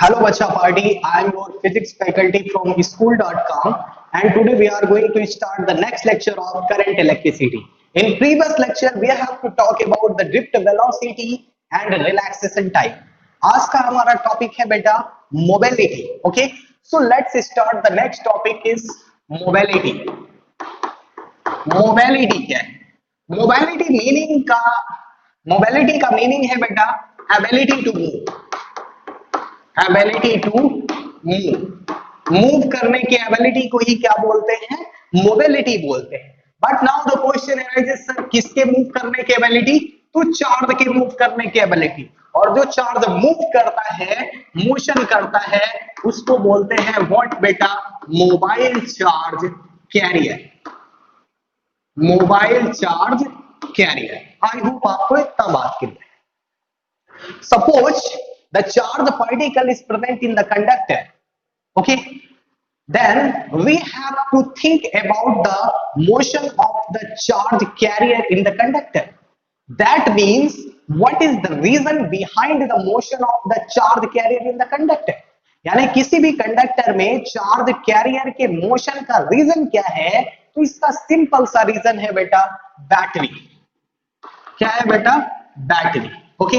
Hello Bacha Party, I am your physics faculty from school.com and today we are going to start the next lecture of current electricity. In previous lecture we have to talk about the drift velocity and relaxation time. आज का हमारा topic है बेटा mobility. Okay, so let's start. The next topic is mobility. Mobility क्या है? Mobility का meaning है बेटा ability to move. Ability to move करने की एबिलिटी को ही क्या बोलते हैं? मोबिलिटी बोलते हैं. But now the question arises, sir किसके मूव करने की एबिलिटी? तो चार्ज के मूव करने की एबिलिटी. और जो चार्ज मूव करता है, मोशन करता है, उसको बोलते हैं व्हाट बेटा? Mobile charge carrier. Mobile charge carrier. I hope आपको इतना बात क्लियर है. Suppose the charge particle is present in the conductor, okay, then we have to think about the motion of the charge carrier in the conductor. That means what is the reason behind the motion of the charge carrier in the conductor? यानी किसी भी conductor में charge carrier के motion का reason क्या है? तो इसका सिंपल सा रीजन है बेटा बैटरी. क्या है बेटा? बैटरी. ओके,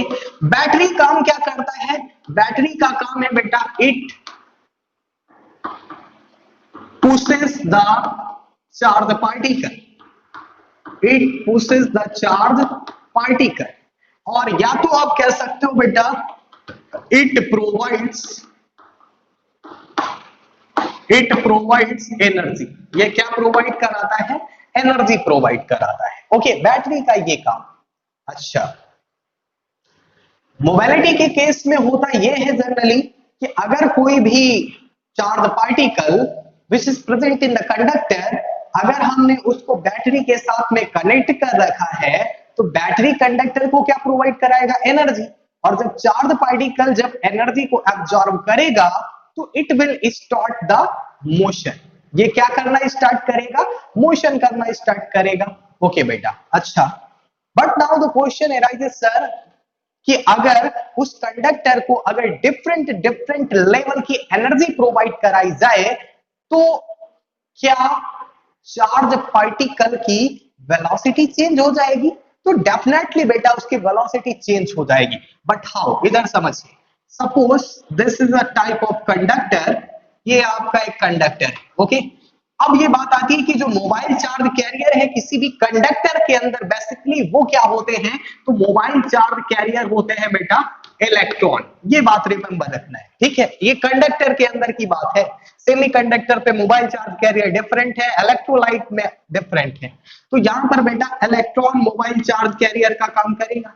बैटरी काम क्या करता है? बैटरी का काम है बेटा it pushes the charge particle. It pushes the charge particle. और या तो आप कह सकते हो बेटा इट प्रोवाइड्स एनर्जी. ये क्या प्रोवाइड कराता है? एनर्जी प्रोवाइड कराता है. ओके, बैटरी का ये काम. अच्छा, मोबिलिटी के केस में होता यह है जनरली कि अगर कोई भी charge particle which is present in the conductor, अगर हमने उसको बैटरी के साथ में कनेक्ट कर रखा है तो बैटरी कंडक्टर को क्या प्रोवाइड कराएगा? एनर्जी. और जब चार्ज पार्टिकल जब एनर्जी को एब्जॉर्ब करेगा तो it will start the motion. ये क्या करना स्टार्ट करेगा? मोशन करना स्टार्ट करेगा. ओके बेटा. अच्छा, but now the question arises, sir कि अगर उस कंडक्टर को अगर डिफरेंट लेवल की एनर्जी प्रोवाइड कराई जाए तो क्या चार्ज पार्टिकल की वेलोसिटी चेंज हो जाएगी? तो डेफिनेटली बेटा उसकी वेलोसिटी चेंज हो जाएगी. But how? इधर समझिए. Suppose this is a type of conductor. ये आपका एक कंडक्टर है. ओके, अब ये बात आती है कि जो मोबाइल चार्ज कैरियर है किसी भी कंडक्टर के अंदर, बेसिकली वो क्या होते हैं? तो मोबाइल चार्ज कैरियर होते हैं बेटा इलेक्ट्रॉन. ये बात रिमेंबर रखना है, ठीक है? ये कंडक्टर के अंदर की बात है. सेमीकंडक्टर पे मोबाइल चार्ज कैरियर डिफरेंट है, इलेक्ट्रोलाइट में डिफरेंट है. तो यहां पर बेटा इलेक्ट्रॉन मोबाइल चार्ज कैरियर का काम करेगा.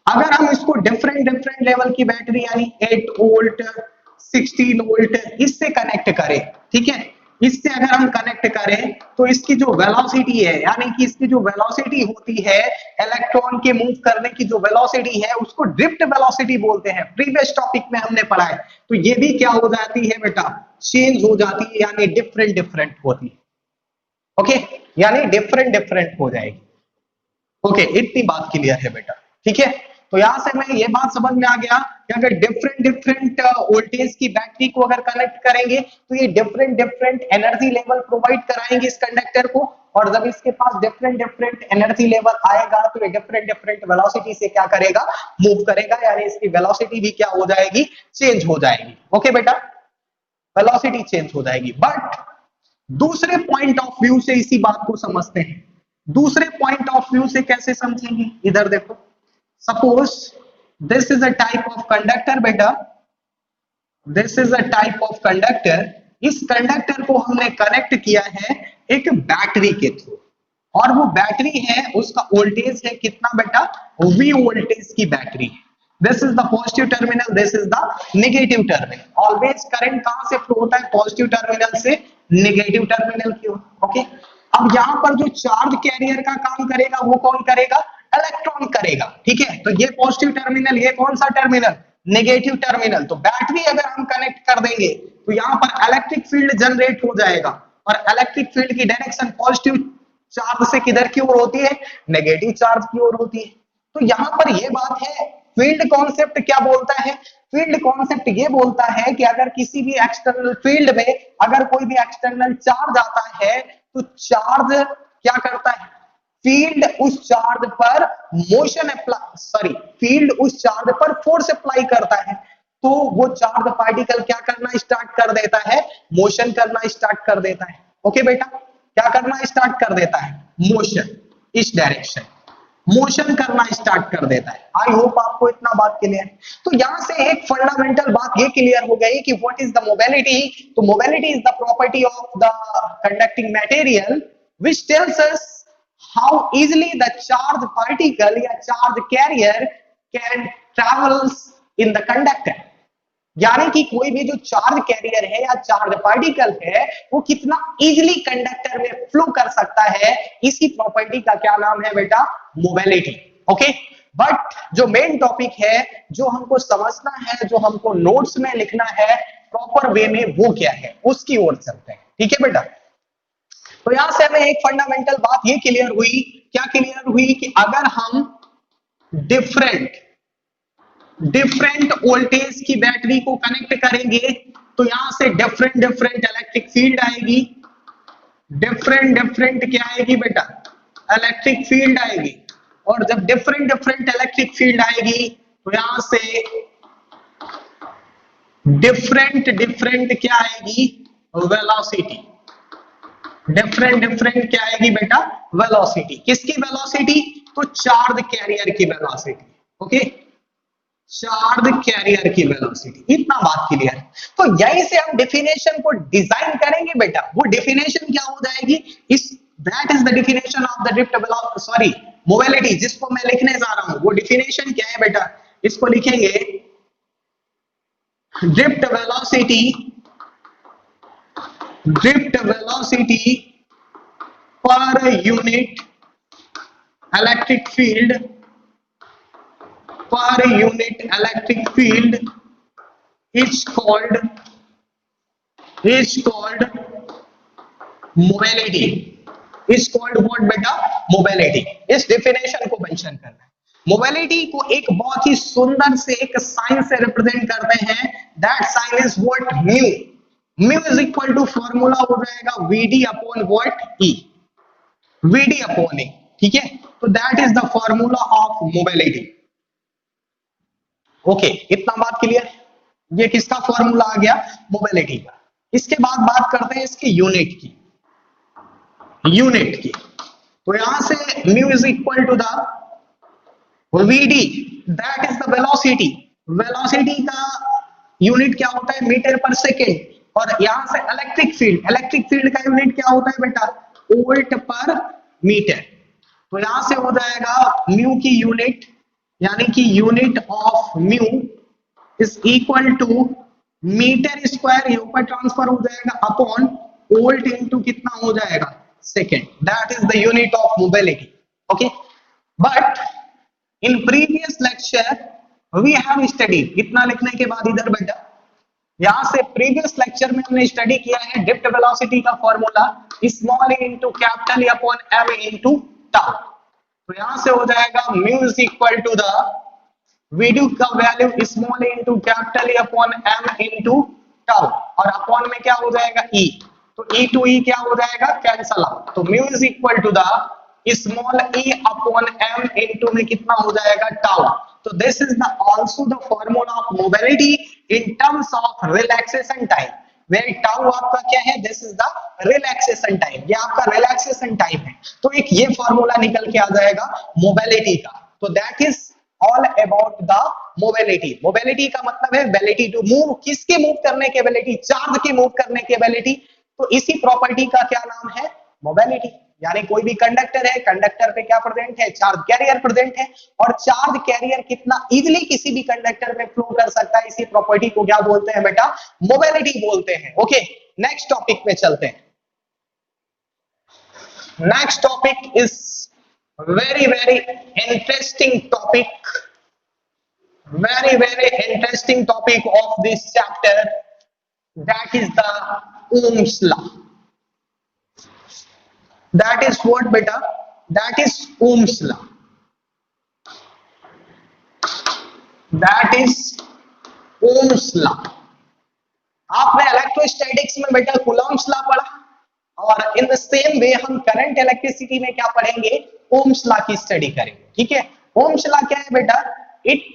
अगर हम इसको डिफरेंट लेवल की बैटरी यानी 8 वोल्ट 16 वोल्ट इससे कनेक्ट करें, ठीक है, इससे अगर हम कनेक्ट करें तो इसकी जो वेलोसिटी है, यानी कि इसकी जो वेलोसिटी होती है इलेक्ट्रॉन के मूव करने की जो वेलोसिटी है उसको ड्रिफ्ट वेलोसिटी बोलते हैं. प्रीवियस टॉपिक में हमने पढ़ा है. तो ये भी क्या हो जाती है बेटा? चेंज हो जाती है, यानी डिफरेंट होती है. ओके, यानी डिफरेंट हो जाएगी. ओके, इतनी बात क्लियर है बेटा, ठीक है? तो यहां से मैं ये बात समझ में आ गया कि अगर डिफरेंट वोल्टेज की बैटरी को अगर कनेक्ट करेंगे तो ये डिफरेंट एनर्जी लेवल प्रोवाइड कराएंगे इस कंडक्टर को. और जब इसके पास डिफरेंट एनर्जी लेवल आएगा तो ये डिफरेंट वेलोसिटी से क्या करेगा? मूव करेगा. यानी इसकी वेलोसिटी भी क्या हो जाएगी? चेंज हो जाएगी. ओके बेटा, वेलोसिटी चेंज हो जाएगी. बट दूसरे पॉइंट ऑफ व्यू से इसी बात को समझते हैं. दूसरे पॉइंट ऑफ व्यू से कैसे समझेंगे? इधर देखो. Suppose this is a type of conductor बेटा. This is a type of conductor. इस कंडक्टर को हमने कनेक्ट किया है एक बैटरी के थ्रू. और वो बैटरी है, उसका वोल्टेज है कितना बेटा? V वोल्टेज की बैटरी है. This is the positive terminal, this is the negative terminal. Always current कहां से फ्लो होता है? पॉजिटिव टर्मिनल से नेगेटिव टर्मिनल की ओर. ओके, अब यहां पर जो चार्ज कैरियर का काम करेगा वो कौन करेगा? इलेक्ट्रॉन करेगा. ठीक है, तो ये पॉजिटिव टर्मिनल, ये कौन सा टर्मिनल? Negative terminal. तो बैटरी अगर हम कनेक्ट कर देंगे तो यहां पर इलेक्ट्रिक फील्ड जनरेट हो जाएगा. और इलेक्ट्रिक फील्ड की डायरेक्शन पॉजिटिव चार्ज से किधर की ओर होती है? नेगेटिव चार्ज की ओर होती है. तो यहां पर ये बात है, फील्ड कॉन्सेप्ट क्या बोलता है? फील्ड कॉन्सेप्ट ये बोलता है कि अगर किसी भी एक्सटर्नल फील्ड में अगर कोई भी एक्सटर्नल चार्ज आता है तो चार्ज क्या करता है, फील्ड उस चार्ज पर मोशन अप्लाई, सॉरी फील्ड उस चार्ज पर फोर्स अप्लाई करता है, तो वो चार्ज पार्टिकल क्या करना स्टार्ट कर देता है, मोशन करना स्टार्ट कर देता है। ओके बेटा, क्या करना स्टार्ट कर देता है, मोशन, इस डायरेक्शन मोशन करना स्टार्ट कर देता है। आई होप आपको इतना बात क्लियर है। तो यहां से एक फंडामेंटल बात ये क्लियर हो गई कि व्हाट इज द मोबिलिटी। तो mobility is the property of the conducting material which tells us how easily the charge particle या charge carrier can travels in the conductor. यानी कि कोई भी जो चार्ज कैरियर है या चार्ज पार्टिकल है वो कितना इजीली कंडक्टर में फ्लो कर सकता है, इसी प्रॉपर्टी का क्या नाम है बेटा, मोबिलिटी। ओके, बट जो मेन टॉपिक है, जो हमको समझना है, जो हमको नोट्स में लिखना है प्रॉपर वे में, वो क्या है, उसकी ओर चलते हैं। ठीक है बेटा, तो यहां से हमें एक फंडामेंटल बात ये क्लियर हुई, क्या क्लियर हुई कि अगर हम डिफरेंट वोल्टेज की बैटरी को कनेक्ट करेंगे तो यहां से डिफरेंट इलेक्ट्रिक फील्ड आएगी, डिफरेंट क्या आएगी बेटा, इलेक्ट्रिक फील्ड आएगी। और जब डिफरेंट इलेक्ट्रिक फील्ड आएगी तो यहां से डिफरेंट क्या आएगी, वेलोसिटी। डिफरेंट क्या आएगी बेटा, वेलोसिटी। किसकी वेलोसिटी, तो चार्ज कैरियर की वेलोसिटी। ओके, चार्ज कैरियर की वेलोसिटी, इतना बात क्लियर। तो यहीं से हम डेफिनेशन को डिजाइन करेंगे बेटा। वो डेफिनेशन क्या हो जाएगी, इस that is the definition of the drift velocity, sorry mobility, जिसको मैं लिखने जा रहा हूं। वो डेफिनेशन क्या है बेटा, इसको लिखेंगे drift velocity per unit electric field, per unit electric field is called mobility, is called what बेटा, mobility। इस डेफिनेशन को मेंशन करना है। मोबिलिटी को एक बहुत ही सुंदर से एक साइन से रिप्रेजेंट करते हैं, that sign is what, mu. Mu is equal to formula हो जाएगा VD upon what, E, VD upon E. ठीक है, तो that is the formula of mobility. Okay, इतना बात क्लियर। ये किसका फॉर्मूला आ गया, मोबिलिटी का। इसके बाद बात करते हैं इसके यूनिट की, तो यहां से mu is equal to the V D, that is the velocity. Velocity का यूनिट क्या होता है, मीटर पर सेकेंड। और यहां से इलेक्ट्रिक फील्ड का यूनिट क्या होता है बेटा, वोल्ट पर मीटर। तो यहां से हो जाएगा म्यू की यूनिट, यानी कि unit of mu is equal to metre square, ये ऊपर ट्रांसफर हो जाएगा, अपॉन वोल्ट इनटू कितना हो जाएगा, second. That is the unit of mobility. Okay, but in previous lecture we have studied, इतना लिखने के बाद इधर बेटा, यहां से प्रीवियस लेक्चर में हमने स्टडी किया है ड्रिफ्ट वेलोसिटी का formula small A into capital A upon M into tau. तो यहां से हो जाएगा mu is equal to the VD का value small A into capital A upon M into tau, और अपॉन में क्या हो जाएगा, ई। तो ई टू ई क्या हो जाएगा, कैंसल आउट। तो mu is equal to the small a upon M into में कितना हो जाएगा, टाउ। तो this is the also the formula of mobility in terms of relaxation time, where tau आपका क्या है, this is the relaxation time, ये आपका रिलैक्सेशन टाइम है। तो एक ये फॉर्मूला निकल के आ जाएगा मोबिलिटी का। तो that is all about the mobility. Mobility का मतलब है एबिलिटी टू मूव, किसके मूव करने की एबिलिटी, चार्ज के मूव करने की एबिलिटी। तो इसी प्रॉपर्टी का क्या नाम है, मोबिलिटी। यानी कोई भी कंडक्टर है, कंडक्टर पे क्या प्रेजेंट है, चार्ज कैरियर प्रेजेंट है, और चार्ज कैरियर कितना इजीली किसी भी कंडक्टर में फ्लो कर सकता है, इसी प्रॉपर्टी को क्या बोलते हैं बेटा, मोबिलिटी बोलते हैं। ओके, नेक्स्ट टॉपिक पे चलते हैं। Next topic is very interesting topic, very interesting topic of this chapter, that is the Ohm's law. That is what beta, that is Ohm's law, that is Ohm's law. आपने electrostatics में बेटा Coulomb's law पढ़ा, और इन the same वे हम current electricity में क्या पढ़ेंगे, Ohm's law की स्टडी करेंगे। ठीक है, ओम्स लॉ क्या है बेटा, it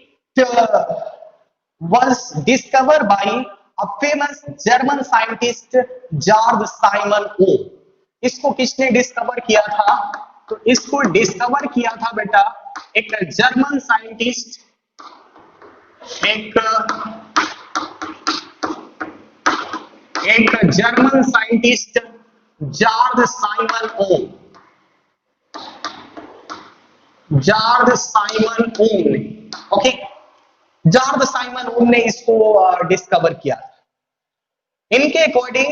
was discovered by a famous German scientist George Simon Ohm. इसको किसने डिस्कवर किया था, तो इसको डिस्कवर किया था बेटा एक जर्मन साइंटिस्ट, एक जर्मन साइंटिस्ट जॉर्ज साइमन ओम, जॉर्ज साइमन ओम ने, ओके, जॉर्ज साइमन ओम ने इसको डिस्कवर किया। इनके अकॉर्डिंग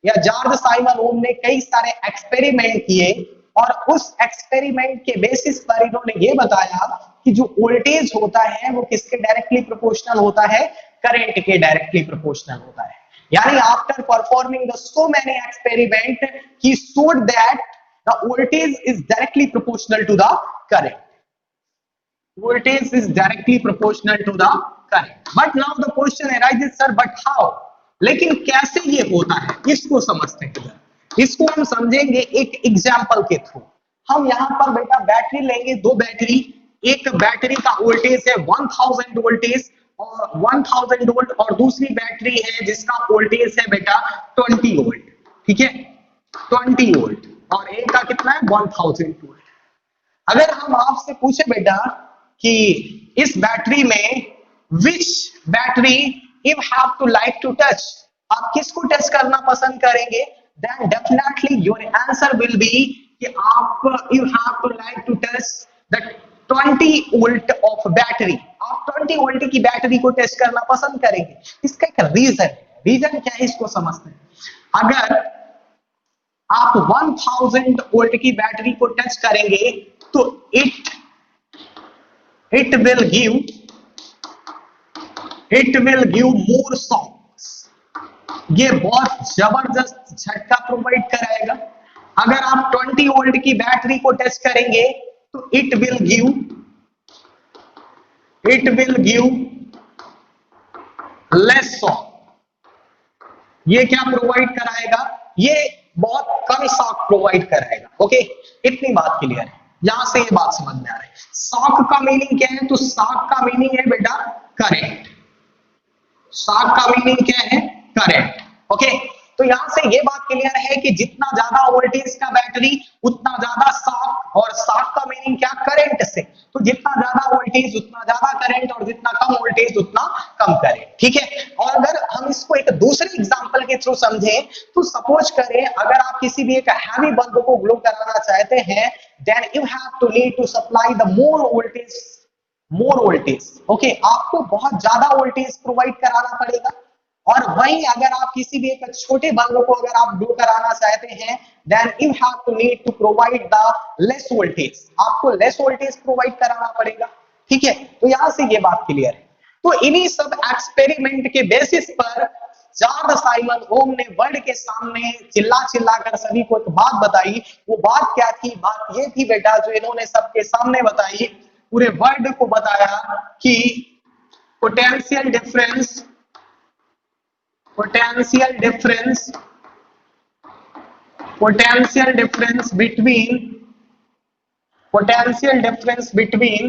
या जॉर्ज साइमन ओम ने कई सारे एक्सपेरिमेंट किए, और उस एक्सपेरिमेंट के बेसिस पर इन्होंने ये बताया कि जो वोल्टेज होता है वो किसके डायरेक्टली प्रोपोर्शनल होता है, करंट के डायरेक्टली प्रोपोर्शनल होता है। यानी after performing the so many experiment he showed that the voltage is directly proportional to the current, voltage is directly proportional to the current. But now the question arises, sir, but how? लेकिन कैसे ये होता है, इसको समझते हैं। इसको हम समझेंगे एक एग्जांपल के थ्रू। हम यहाँ पर बेटा बैटरी लेंगे, दो बैटरी, एक बैटरी का वोल्टेज है 1000 वोल्टेज और 1000 वोल्ट, और दूसरी बैटरी है जिसका वोल्टेज है बेटा 20 वोल्ट। ठीक है, 20 वोल्ट, और एक का कितना है 1000 वोल्ट। अगर हम आपसे पूछे बेटा कि इस बैटरी में which battery you have to like to touch, आप किसको टच करना पसंद करेंगे, then definitely your answer will be कि आप you have to like to touch the 20 volt of battery, आप 20 वोल्ट की बैटरी को टच करना पसंद करेंगे। इसका एक रीजन क्या है, इसको समझते हैं। अगर आप 1000 वोल्ट की बैटरी को टच करेंगे तो it will give more shocks, ये बहुत जबरदस्त झटका प्रोवाइड कराएगा। अगर आप 20 वोल्ट की बैटरी को टच करेंगे तो it will give less shock, ये क्या प्रोवाइड कराएगा, ये बहुत कम शॉक प्रोवाइड कराएगा। ओके, इतनी बात क्लियर है, यहां से ये बात समझ में आ रही है। शॉक का मीनिंग क्या है, तो शॉक का मीनिंग है बेटा करंट, शॉक का मीनिंग क्या है, करंट। ओके, तो यहां से ये बात क्लियर है कि जितना ज्यादा वोल्टेज का बैटरी उतना ज्यादा शॉक, और शॉक का मीनिंग क्या, करंट से, तो जितना ज्यादा वोल्टेज उतना ज्यादा करंट, और जितना कम वोल्टेज उतना कम करंट। ठीक है, और अगर हम इसको एक दूसरे एग्जांपल के थ्रू समझें, तो सपोज करें अगर आप किसी भी एक हैवी बल्ब को ग्लो कराना चाहते हैं, then you have to need to supply the more voltage. Okay, आपको बहुत ज्यादा वोल्टेज प्रोवाइड कराना पड़ेगा। और वहीं अगर आप किसी भी एक छोटे बल्ब को अगर आप ग्लो कराना चाहते हैं, then you have to need to provide the less voltage, आपको लेस वोल्टेज प्रोवाइड कराना पड़ेगा। ठीक है, तो यहां से ये बात क्लियर है। तो इन्हीं सब एक्सपेरिमेंट के बेसिस पर जॉर्ज साइमन ओम ने वर्ल्ड के सामने चिल्ला कर सभी को एक बात बताई। वो बात क्या थी, बात ये थी बेटा, जो इन्होंने सबके सामने बताई, पूरे वर्ल्ड को बताया कि potential difference between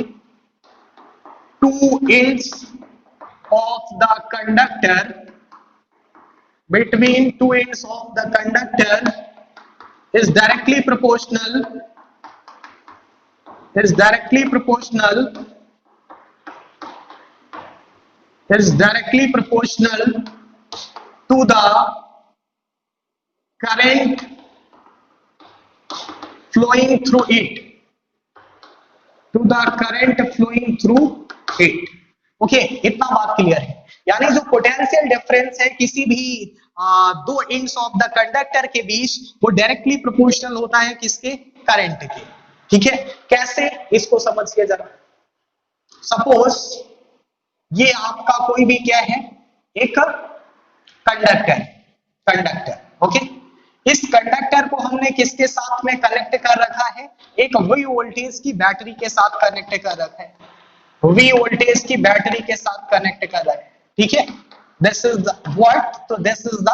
two ends of the conductor is directly proportional to the current flowing through it, okay, इतना बात क्लियर है। यानी जो पोटेंशियल डिफरेंस है किसी भी दो एंड्स ऑफ द कंडक्टर के बीच, वो डायरेक्टली प्रोपोर्शनल होता है किसके, करंट के। ठीक है, कैसे, इसको समझिए जरा। सपोज ये आपका कोई भी क्या है, एक कंडक्टर। ओके, इस कंडक्टर को हमने किसके साथ में कनेक्ट कर रखा है, एक वी वोल्टेज की बैटरी के साथ कनेक्ट कर रखा है, वी वोल्टेज की बैटरी के साथ कनेक्ट कर रखा है। ठीक है, दिस इज द व्हाट, तो this is the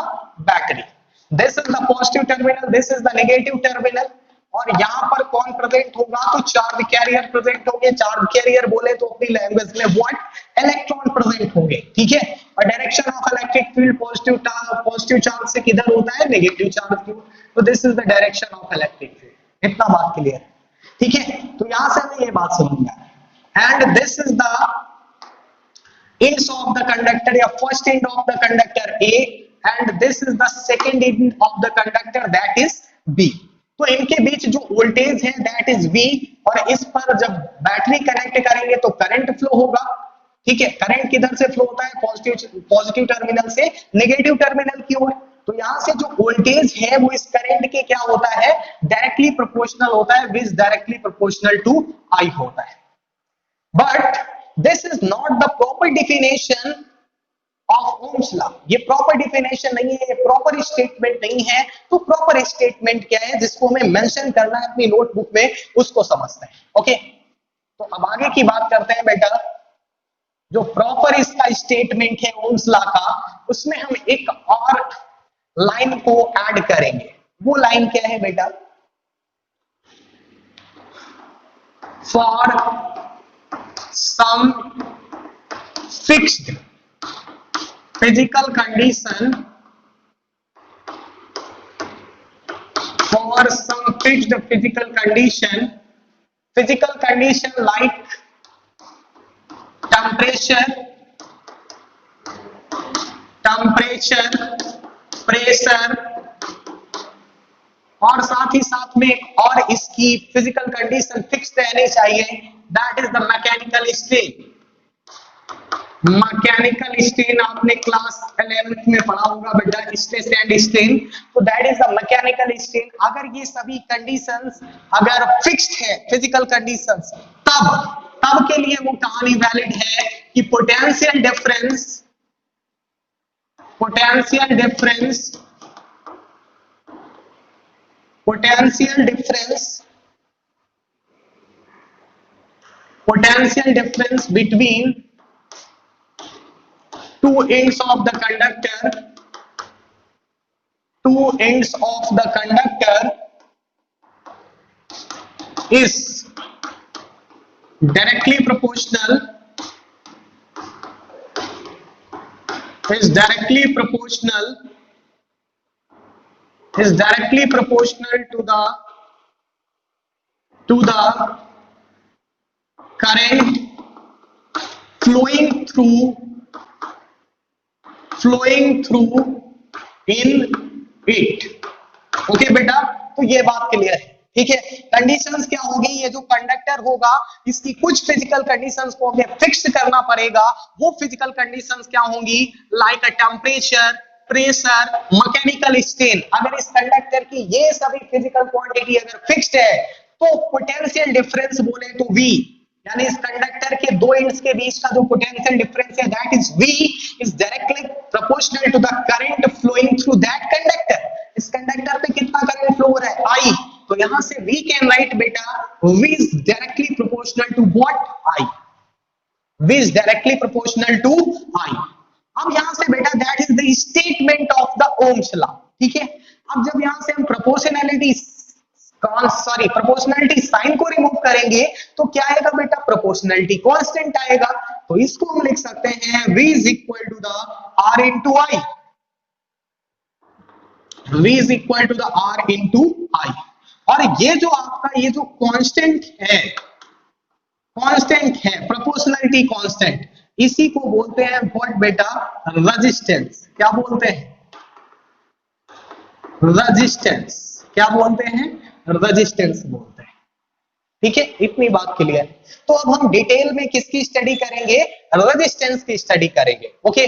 battery, this is the positive terminal, this is the negative terminal. और यहां पर कौन प्रेजेंट होगा, तो चार्ज कैरियर प्रेजेंट होंगे। चार्ज कैरियर बोले तो अपनी लैंग्वेज में व्हाट, इलेक्ट्रॉन प्रेजेंट होंगे, ठीक है। और direction of electric field positive charge से किधर होता है, नेगेटिव चार्ज की ओर। तो this is the direction of electric field. इतना बात क्लियर, ठीक है। तो यहां से हमें ये बात समझ में आया। And this is the ends of the conductor या first end of the conductor A and this is the second end of the conductor that is B। तो इनके बीच जो वोल्टेज है that is V, और इस पर जब बैटरी कनेक्ट करेंगे तो करंट फ्लो होगा, ठीक है। करंट किधर से फ्लो होता है, पॉजिटिव टर्मिनल से नेगेटिव टर्मिनल की ओर। तो यहां से जो वोल्टेज है वो इस करंट के क्या होता है, डायरेक्टली प्रोपोर्शनल होता है, which directly proportional to I होता है। But this is not the proper definition of Ohm's law। ये प्रॉपर डिफिनेशन नहीं है, ये प्रॉपर स्टेटमेंट नहीं है। तो प्रॉपर स्टेटमेंट क्या है जिसको हमें मेंशन करना है अपनी नोटबुक में, उसको समझते हैं। ओके, तो अब आगे की बात करते हैं बेटा। जो प्रॉपर इसका स्टेटमेंट है ओम्स लॉ का, उसमें हम एक और लाइन को ऐड करेंगे। वो लाइन क्या है बेटा, for some fixed physical condition, for some fixed physical condition like temperature, pressure, और साथ ही साथ में एक और इसकी फिजिकल कंडीशन फिक्स रहनी चाहिए, that is the mechanical strain. Mechanical strain आपने क्लास 11th में पढ़ा होगा बेटा, स्ट्रेस एंड स्ट्रेन। तो that is the mechanical strain. अगर ये सभी कंडीशंस अगर फिक्स्ड है, फिजिकल कंडीशंस, तब के लिए वो कहानी वैलिड है कि potential difference between two ends of the conductor is directly proportional to the current flowing through in it। Okay बेटा, तो ये बात क्लियर है, ठीक है। कंडीशंस क्या होगी, ये जो कंडक्टर होगा इसकी कुछ फिजिकल कंडीशंस को हमें फिक्स करना पड़ेगा। वो फिजिकल कंडीशंस क्या होंगी, लाइक अ टेम्परेचर, प्रेशर, मैकेनिकल स्ट्रेन। अगर इस कंडक्टर की ये सभी फिजिकल क्वांटिटी अगर फिक्स्ड है तो पोटेंशियल डिफरेंस बोले तो V, यानी इस कंडक्टर के दो एंड्स के बीच का जो पोटेंशियल डिफरेंस है that is V is directly proportional to the current flowing through that conductor. इस कंडक्टर पे कितना करंट फ्लो हो रहा है, I। तो यहां से we can write बेटा V is directly proportional to what, I। V is directly proportional to I। अब यहां से बेटा that is the statement of the Ohm's law, ठीक है। अब जब यहां से हम प्रोपोर्शनैलिटी साइन को रिमूव करेंगे तो क्या आएगा बेटा, प्रोपोर्शनैलिटी कांस्टेंट आएगा। तो इसको हम लिख सकते हैं V is equal to the R into I। V is equal to the R into I। और ये जो आपका ये जो कांस्टेंट है प्रोपोर्शनैलिटी कांस्टेंट, इसी को बोलते हैं व्हाट बेटा, रेजिस्टेंस। क्या बोलते हैं, रेजिस्टेंस। क्या बोलते हैं, रेजिस्टेंस बोलते हैं, ठीक है। इतनी बात क्लियर। तो अब हम डिटेल में किसकी स्टडी करेंगे, रेजिस्टेंस की स्टडी करेंगे। ओके,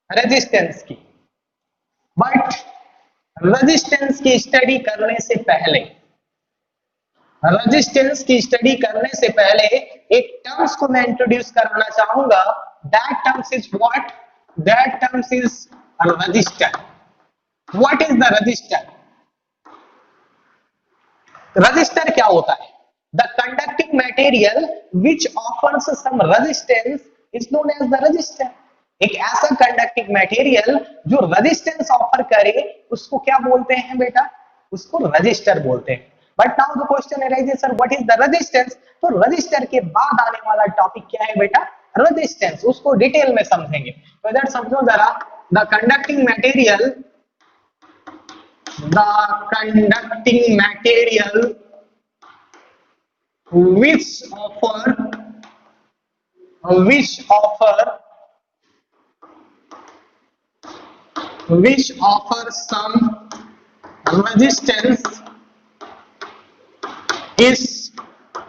रेजिस्टेंस की। बट रेजिस्टेंस की स्टडी करने से पहले एक टर्म्स को मैं इंट्रोड्यूस कराना चाहूंगा। That terms is what, that terms is resistor. What is the resistor? Resistor क्या होता है, the conducting material which offers some resistance is known as the resistor. एक ऐसा कंडक्टिंग मटेरियल जो रेजिस्टेंस ऑफर करे उसको क्या बोलते हैं बेटा, उसको रजिस्टर बोलते हैं। But now the question arises sir what is the resistance, तो रजिस्टर के बाद आने वाला टॉपिक क्या है बेटा, रेजिस्टेंस, उसको डिटेल में समझेंगे। तो इधर समझो जरा, the conducting material, the conducting material which offer some resistance is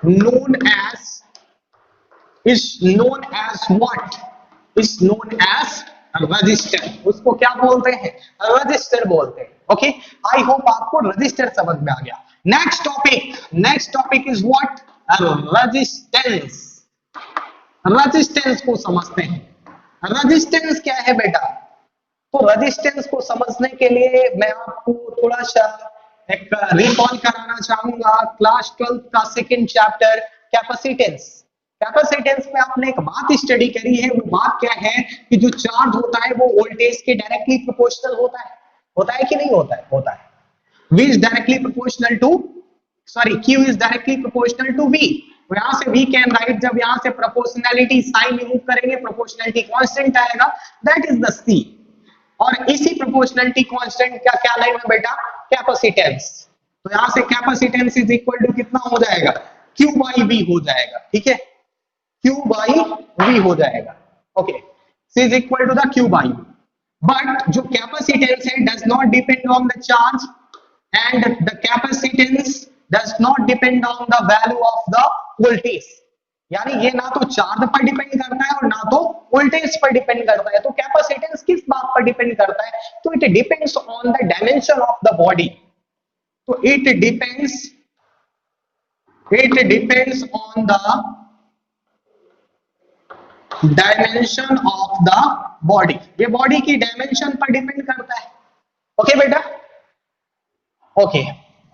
known as what, is known as register, उसको क्या बोलते हैं, रजिस्टर बोलते हैं। ओके, आई होप आपको रजिस्टर समझ में आ गया। Next topic is what, resistance. Resistance को समझते हैं। रेजिस्टेंस क्या है बेटा, तो रेजिस्टेंस को समझने के लिए मैं आपको थोड़ा सा एक रिकॉल कराना चाहूंगा क्लास 12 का सेकंड चैप्टर कैपेसिटेंस। कैपेसिटेंस में आपने एक बात स्टडी करी है, वो बात क्या है कि जो चार्ज होता है वो वोल्टेज के डायरेक्टली प्रोपोर्शनल होता है कि नहीं होता है, होता है। V is directly proportional to, sorry, Q is directly proportional to V। तो यहां से V कैन राइट, जब यहां से प्रोपोर्शनैलिटी साइन रिमूव करेंगे प्रोपोर्शनैलिटी कांस्टेंट आएगा, दैट इज द C। और इसी प्रोपोर्शनैलिटी कांस्टेंट का क्या लाइन है बेटा, कैपेसिटेंस। तो यहां से कैपेसिटेंस इज इक्वल टू कितना हो जाएगा, Q बाई V हो जाएगा, ठीक है, Q बाई V हो जाएगा। Okay, C is equal to the Q by V। But जो कैपेसिटेंस है does not depend on the charge and the capacitance does not depend on the value of the voltage। यानी ये ना तो charge पर depend करता है और ना तो वोल्टेज पर डिपेंड करता है। तो कैपेसिटेंस किस बात पर डिपेंड करता है, तो it depends on the dimension of the body. तो it depends on the dimension of the body, ये बॉडी की डायमेंशन पर डिपेंड करता है। ओके बेटा, ओके,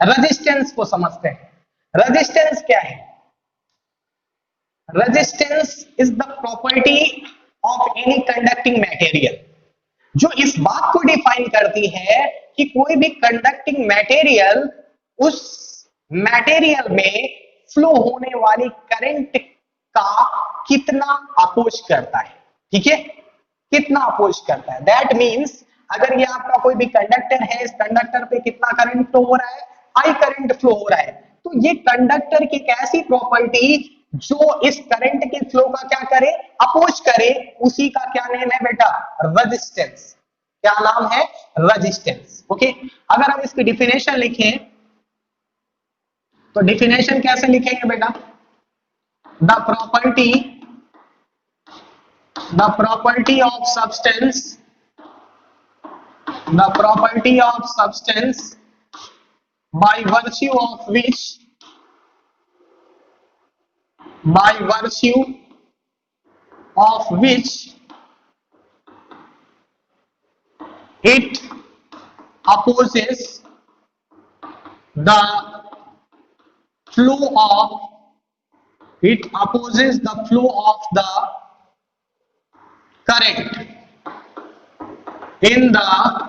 रेजिस्टेंस को समझते हैं। रेजिस्टेंस क्या है, resistance is the property of any conducting material, जो इस बात को डिफाइन करती है कि कोई भी कंडक्टिंग मटेरियल उस मटेरियल में फ्लो होने वाली करंट का कितना अपोज करता है, ठीक है, कितना अपोज करता है। दैट मींस अगर ये आपका कोई भी कंडक्टर है, इस कंडक्टर पे कितना करंट फ्लो हो रहा है, आई करंट फ्लो हो रहा है। तो ये कंडक्टर की एक ऐसी प्रॉपर्टी जो इस करंट के फ्लो का क्या करे, अपोज करे, उसी का क्या नेम है बेटा, रेजिस्टेंस। क्या नाम है, रेजिस्टेंस। ओके, अगर हम इसकी डिफिनेशन लिखें तो डिफिनेशन कैसे लिखेंगे बेटा, the property of substance, the property of substance by virtue of which it opposes the flow of the current in the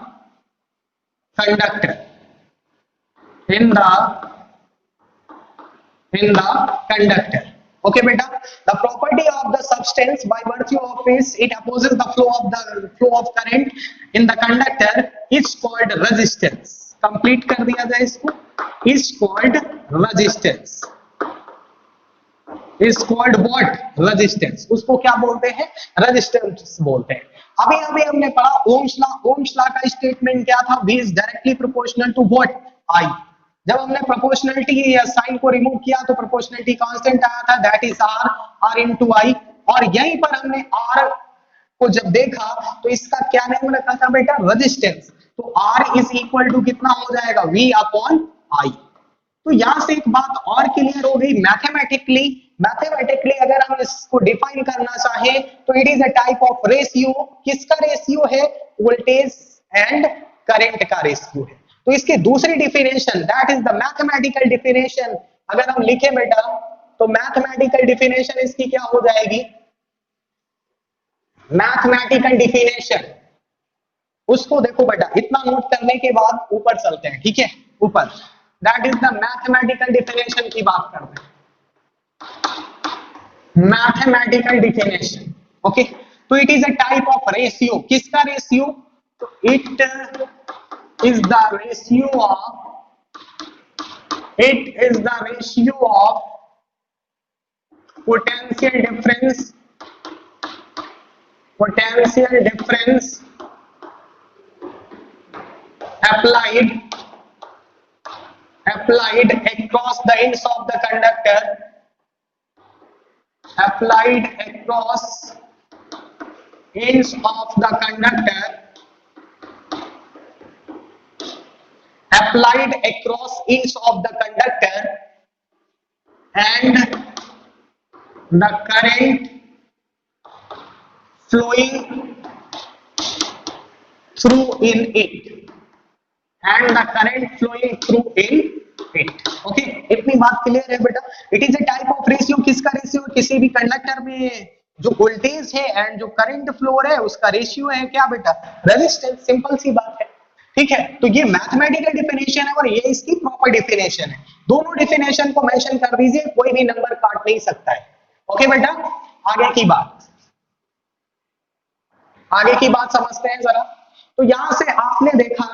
conductor, okay beta, the property of the substance by virtue of which it opposes the flow of current in the conductor is called resistance। Complete कर दिया जाए इसको, is called resistance, is called what, resistance। उसको क्या बोलते हैं, resistance बोलते हैं। अभी हमने पढ़ा ओम्स लॉ का स्टेटमेंट क्या था, V is directly proportional to what, I। जब हमने प्रोपोर्शनलिटी या साइन को रिमूव किया तो प्रोपोर्शनलिटी कांस्टेंट आया था, that is R into I। और यहीं पर हमने R को जब देखा तो इसका क्या नेम रखा था बेटा, रेजिस्टेंस। तो R इज इक्वल टू कितना हो जाएगा, V upon I। तो यहां से एक बात और क्लियर हो गई, मैथमेटिकली अगर हम इसको डिफाइन करना चाहें तो it is a type of ratio. किसका रेशियो है, वोल्टेज एंड करंट का रेशियो है। तो इसकी दूसरी definition, that is the mathematical definition. अगर हम लिखे बेटा तो मैथमेटिकल डिफिनेशन इसकी क्या हो जाएगी, मैथमेटिकल डिफिनेशन, उसको देखो बेटा, इतना नोट करने के बाद ऊपर चलते हैं, ठीक है, ऊपर, that is the mathematical definition की बात करते हैं, मैथमेटिकल डिफिनेशन, ओके। तो it is a type of ratio, किसका रेशियो, तो it is the ratio of, it is the ratio of potential difference applied across the ends of the conductor, applied across ends of the conductor, applied across ends of the conductor, and the current flowing through in it, and the current flowing through in it, okay। इतनी बात clear है बेटा। It is a type of ratio, किसका ratio, किसी भी conductor में जो voltage है एंड जो करंट फ्लो है उसका रेशियो है क्या बेटा, रेजिस्टेंस, सिंपल सी बात है, ठीक है। तो ये मैथमेटिकल डिफिनेशन है और ये इसकी प्रॉपर डिफिनेशन है, दोनों डिफिनेशन को मेंशन कर दीजिए, कोई भी नंबर काट नहीं सकता है, ओके बेटा। आगे की बात समझते हैं जरा। तो यहां से आपने देखा,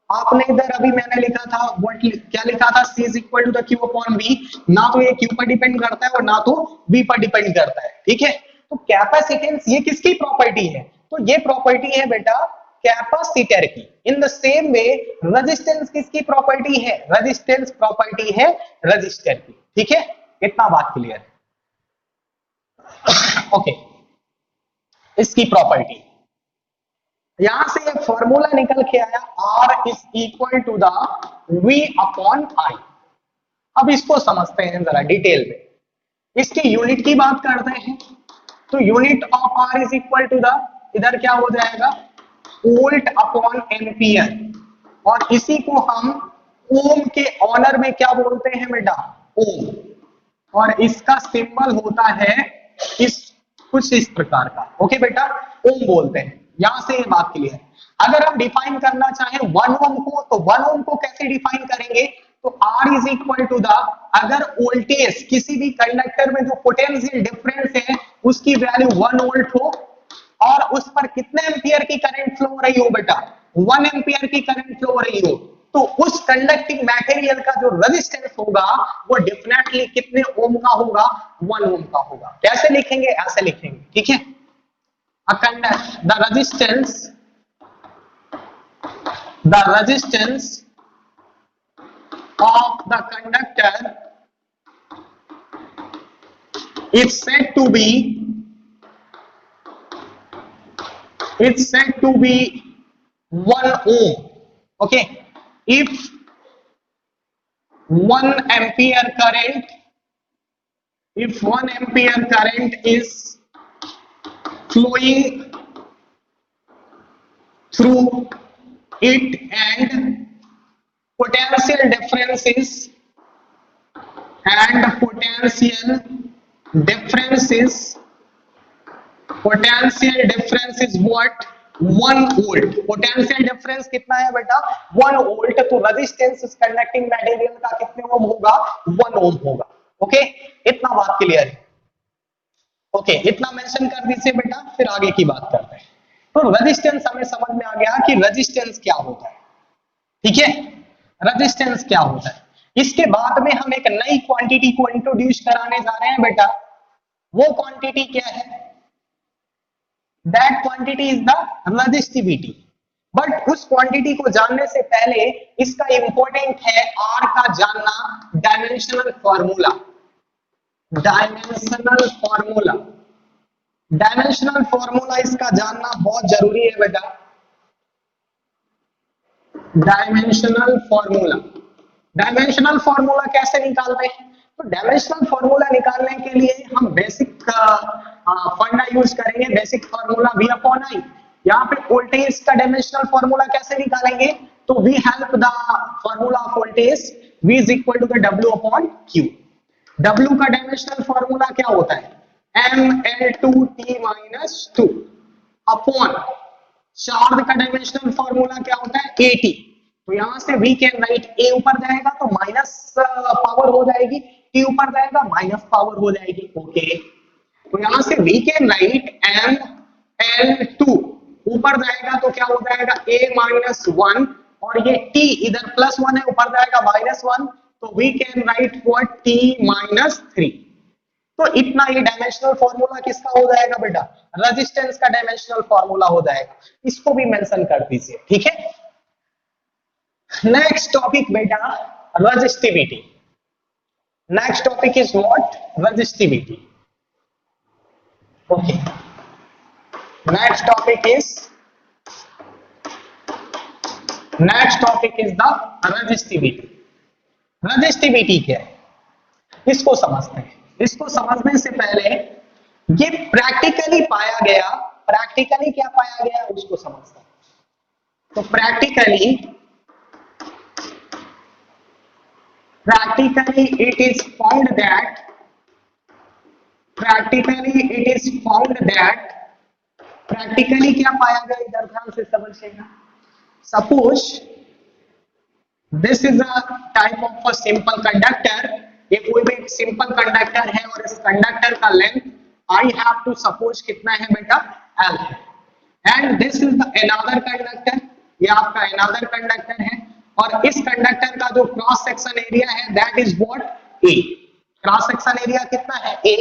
आपने इधर अभी मैंने लिखा था, क्या लिखा था, C is equal to the Q upon V, ना तो ये Q पर डिपेंड करता है और ना तो V पर डिपेंड करता है, ठीक है। तो कैपेसिटेंस ये किसकी प्रॉपर्टी है, तो ये प्रॉपर्टी है बेटा कैपेसिटर की। इन द सेम वे रेजिस्टेंस किसकी प्रॉपर्टी है, रेजिस्टेंस प्रॉपर्टी है रेजिस्टर की, ठीक है। इतना बात क्लियर है, ओके। इसकी प्रॉपर्टी, यहां से ये फॉर्मूला निकल के आया, R is equal to the V upon I। अब इसको समझते हैं जरा डिटेल में, इसकी यूनिट की बात करते हैं। तो unit of R is equal to the, इधर क्या हो जाएगा, वोल्ट अपॉन एम्पियर, और इसी को हम ओम के ऑनर में क्या बोलते हैं बेटा, ओम, और इसका सिंबल होता है कुछ इस प्रकार का, ओके बेटा, ओम बोलते हैं। यहां से ये बात क्लियर है। अगर हम डिफाइन करना चाहें 1 ओम को, तो 1 ओम को कैसे डिफाइन करेंगे, तो R is equal to the, अगर वोल्टेज किसी भी कंडक्टर में जो पोटेंशियल डिफरेंस है उसकी वैल्यू 1 वोल्ट हो और उस पर कितने एम्पियर की करंट फ्लो हो रही हो बेटा, 1 एम्पियर की करंट फ्लो हो रही हो, तो उस कंडक्टिंग मटेरियल का जो रेजिस्टेंस होगा वो डेफिनेटली कितने ओम का होगा, 1 ओम का होगा। कैसे लिखेंगे, ऐसे लिखेंगे, ठीक है। the resistance of the conductor is said to be 1 ohm, okay। If 1 ampere current is flowing through it and potential difference is what, 1 volt. Potential difference कितना है बेटा, 1 वोल्ट। तो रेजिस्टेंस इस कंडक्टिंग मटेरियल का कितने ओम होगा, 1 ओम होगा, ओके। इतना बात क्लियर है, ओके। इतना मेंशन कर दीजिए बेटा, फिर आगे की बात करते हैं। तो रेजिस्टेंस हमें समझ में आ गया कि रेजिस्टेंस क्या होता है, ठीक है, रेजिस्टेंस क्या होता है। इसके बाद में हम एक नई क्वांटिटी को इंट्रोड्यूस कराने जा रहे हैं बेटा, वो क्वांटिटी क्या है, that quantity is the resistivity. But उस क्वांटिटी को जानने से पहले इसका इंपॉर्टेंट है आर का जानना, डायमेंशनल फॉर्मूला, डायमेंशनल फॉर्मूला इसका जानना बहुत जरूरी है बेटा। डायमेंशनल फॉर्मूला कैसे निकालते हैं, तो डायमेंशनल फॉर्मूला निकालने के लिए हम बेसिक फंडा यूज करेंगे, basic formula V upon I। यहाँ पे वोल्टेज का डायमेंशनल फॉर्मूला कैसे निकालेंगे, तो we help the formula of voltage, V is equal to the W upon Q। W का डायमेंशनल फॉर्मूला क्या होता है, ml2t माइनस 2 अपॉन चार्ज का डायमेंशनल फॉर्मूला क्या होता है at। तो यहां से वी कैन राइट a ऊपर जाएगा तो माइनस पावर हो जाएगी, t ऊपर जाएगा माइनस पावर हो जाएगी। ओके तो यहां से वी कैन राइट ml2 ऊपर जाएगा तो क्या हो जाएगा a माइनस 1 और ये t इधर प्लस 1 है ऊपर जाएगा माइनस 1 तो we can write for t minus 3। तो इतना ये डायमेंशनल फॉर्मूला किसका हो जाएगा बेटा, रेजिस्टेंस का डायमेंशनल फॉर्मूला हो जाएगा। इसको भी मेंशन कर दीजिए, ठीक है। नेक्स्ट टॉपिक बेटा resistivity. Next topic is what, resistivity. Okay next topic is the resistivity. Resistivity क्या है इसको समझते हैं। इसको समझने से पहले ये प्रैक्टिकली पाया गया, प्रैक्टिकली क्या पाया गया उसको समझते हैं। तो practically it is found that practically क्या पाया गया इधर ध्यान से समझिएगा। Suppose this is a type of a simple conductor. ये कोई भी सिंपल कंडक्टर है और इस कंडक्टर का length I have to suppose कितना है बेटा, L है। And this is the another conductor, ये आपका अनदर कंडक्टर है और इस कंडक्टर का जो क्रॉस सेक्शन एरिया है that is what, A। Cross section area कितना है A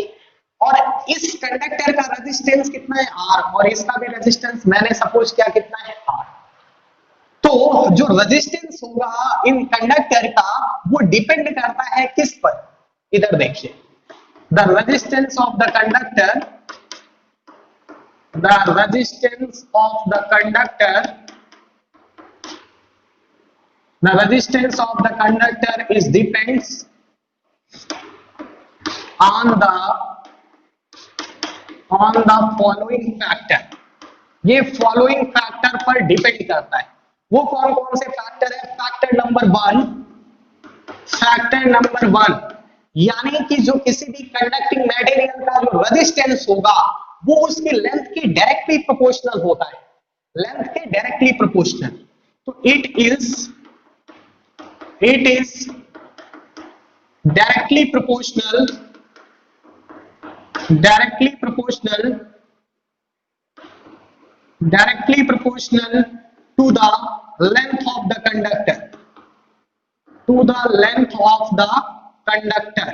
और इस कंडक्टर का रेजिस्टेंस कितना है R और इसका भी रेजिस्टेंस मैंने सपोज किया कितना है R। तो जो रेजिस्टेंस होगा इन कंडक्टर का वो डिपेंड करता है किस पर, इधर देखिए the resistance of the conductor, is depends on the following factor। ये फॉलोइंग फैक्टर पर डिपेंड करता है। वो कौन कौन से फैक्टर है, फैक्टर नंबर वन यानी कि जो किसी भी कंडक्टिंग मटेरियल का जो रेजिस्टेंस होगा वो उसकी लेंथ के डायरेक्टली प्रोपोर्शनल होता है, लेंथ के डायरेक्टली प्रोपोर्शनल। तो it is directly proportional to the length of the conductor,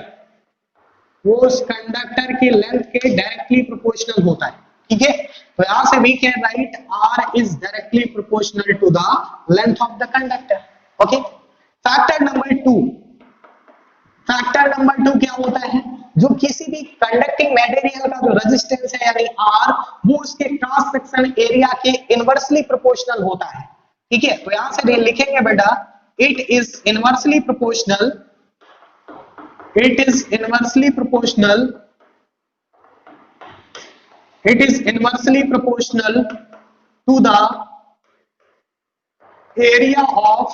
वो उस कंडक्टर की लेंथ के डायरेक्टली प्रोपोर्शनल होता है, ठीक है। तो यहां से we can write R is directly proportional to the length of the conductor. Okay factor number two क्या होता है, जो किसी भी कंडक्टिंग मटेरियल का जो रेजिस्टेंस है यानी R वो उसके क्रॉस सेक्शन एरिया के इनवर्सली प्रोपोर्शनल होता है, ठीक है। तो यहां से लिखेंगे बेटा it is inversely proportional to the area of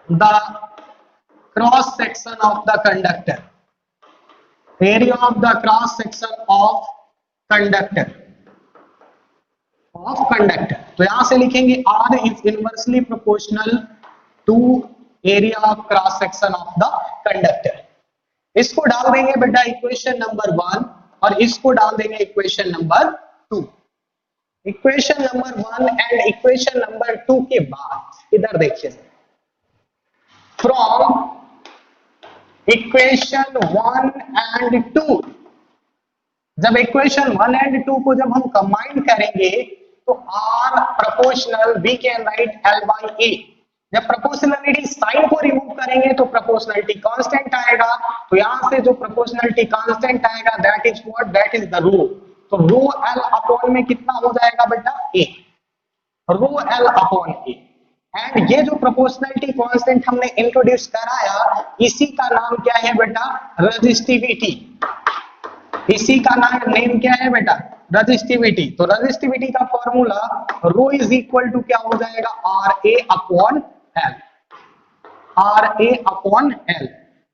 the cross section of the conductor, तो यहां से लिखेंगे R is inversely proportional to area of cross section of the conductor। इसको डाल देंगे बेटा इक्वेशन नंबर 1 और इसको डाल देंगे equation number 2। Equation number 1 and equation number 2 के बाद इधर देखिए फ्रॉम इक्वेशन 1 एंड 2, जब इक्वेशन 1 एंड 2 को जब हम कंबाइन करेंगे तो R proportional we can write L by A। जब प्रोपोर्शनलिटी साइन को रिमूव करेंगे तो प्रोपोर्शनलिटी कांस्टेंट आएगा, तो यहां से जो प्रोपोर्शनलिटी कांस्टेंट आएगा that is what, that is the rho. तो रो L अपॉन में कितना हो जाएगा बेटा A, rho L upon A। And ये जो प्रोपोर्शनलिटी कांस्टेंट हमने इंट्रोड्यूस कराया इसी का नाम क्या है बेटा, रेजिस्टिविटी। इसी का नेम क्या है बेटा, रेजिस्टिविटी। तो रेजिस्टिविटी का formula rho is equal to क्या हो जाएगा, RA upon L, RA upon L।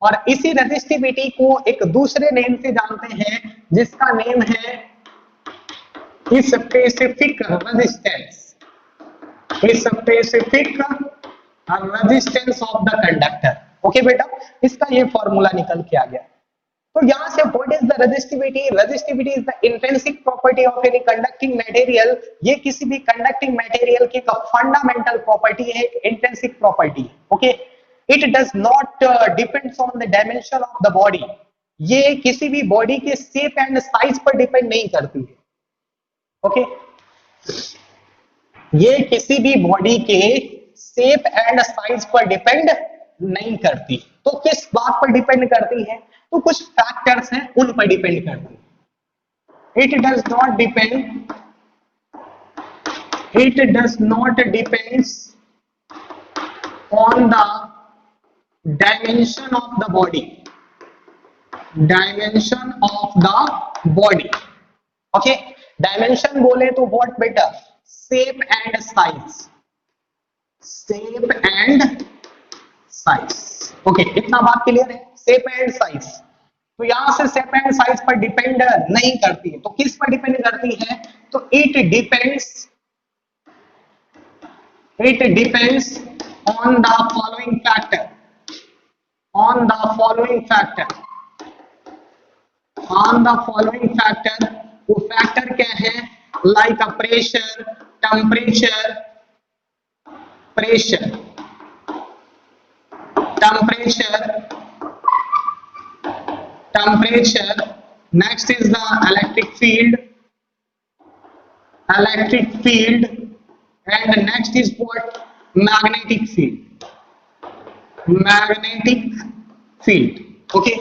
और इसी रेजिस्टिविटी को एक दूसरे नेम से जानते हैं जिसका नेम है specific resistance, specific resistance of the conductor. Okay बेटा, इसका ये फॉर्मूला निकल के आ गया। तो यहां से what is the resistivity? Resistivity is the intrinsic property of any conducting material. ये किसी भी कंडक्टिंग मटेरियल की एक फंडामेंटल प्रॉपर्टी है, एक इंट्रिंसिक प्रॉपर्टी है। Okay, it does not depends on the dimension of the body. ये किसी भी बॉडी के शेप एंड साइज पर डिपेंड नहीं करती है। ओके, ये किसी भी बॉडी के शेप एंड साइज पर डिपेंड नहीं करती। तो किस बात पर डिपेंड करती है? तो कुछ फैक्टर्स हैं, उन पर डिपेंड करती है। It does not depend, it does not depends on the dimension of the body, dimension of the body. Okay, dimension बोले तो व्हाट बेटा? Shape and size, shape and size. Okay, इतना बात क्लियर है? Shape and size. तो यहां से shape and size पर डिपेंड नहीं करती है, तो किस पर डिपेंड करती है? तो it depends on the following factor, on the following factor, on the following factor. वो फैक्टर क्या है? Like a pressure, temperature, pressure, temperature, temperature, next is the electric field, electric field, and next is what? Magnetic field, magnetic field। Okay,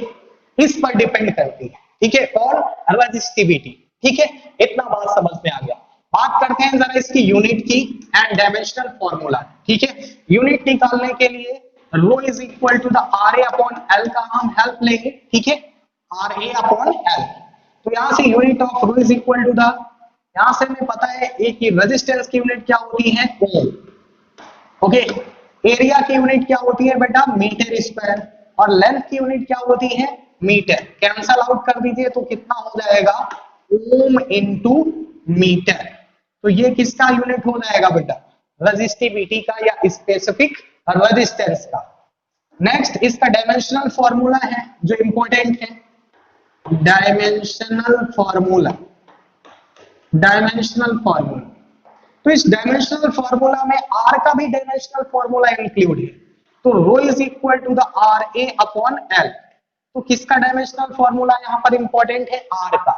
इस पर depend करती है, ठीक है, और रेजिस्टिविटी। ठीक है, इतना बात समझ में आ गया। बात करते हैं जरा इसकी यूनिट की एंड डायमेंशनल फॉर्मूला। ठीक है, यूनिट निकालने के लिए rho is equal to the R A upon L का हम हेल्प लेंगे। ठीक है, आर ए अपॉन एल। तो यहां से unit of rho is equal to the, यहां से हमें पता है एक की रेजिस्टेंस की यूनिट क्या होती है? ओम। ओके, एरिया की यूनिट क्या होती है बेटा? Metre square. और लेंथ की यूनिट क्या होती है? मीटर। कैंसल आउट कर दीजिए तो कितना हो जाएगा? Ohm into metre. तो ये किसका यूनिट हो जाएगा बेटा? रेजिस्टिविटी का या स्पेसिफिक रेजिस्टेंस का। नेक्स्ट इसका डायमेंशनल फॉर्मूला है जो इंपॉर्टेंट है, डायमेंशनल फॉर्मूला, डायमेंशनल फॉर्मूला। तो इस डायमेंशनल फॉर्मूला में आर का भी डायमेंशनल फॉर्मूला इंक्लूड है। तो rho is equal to the R A upon L. तो किसका डायमेंशनल फॉर्मूला यहाँ पर इंपॉर्टेंट है? आर का।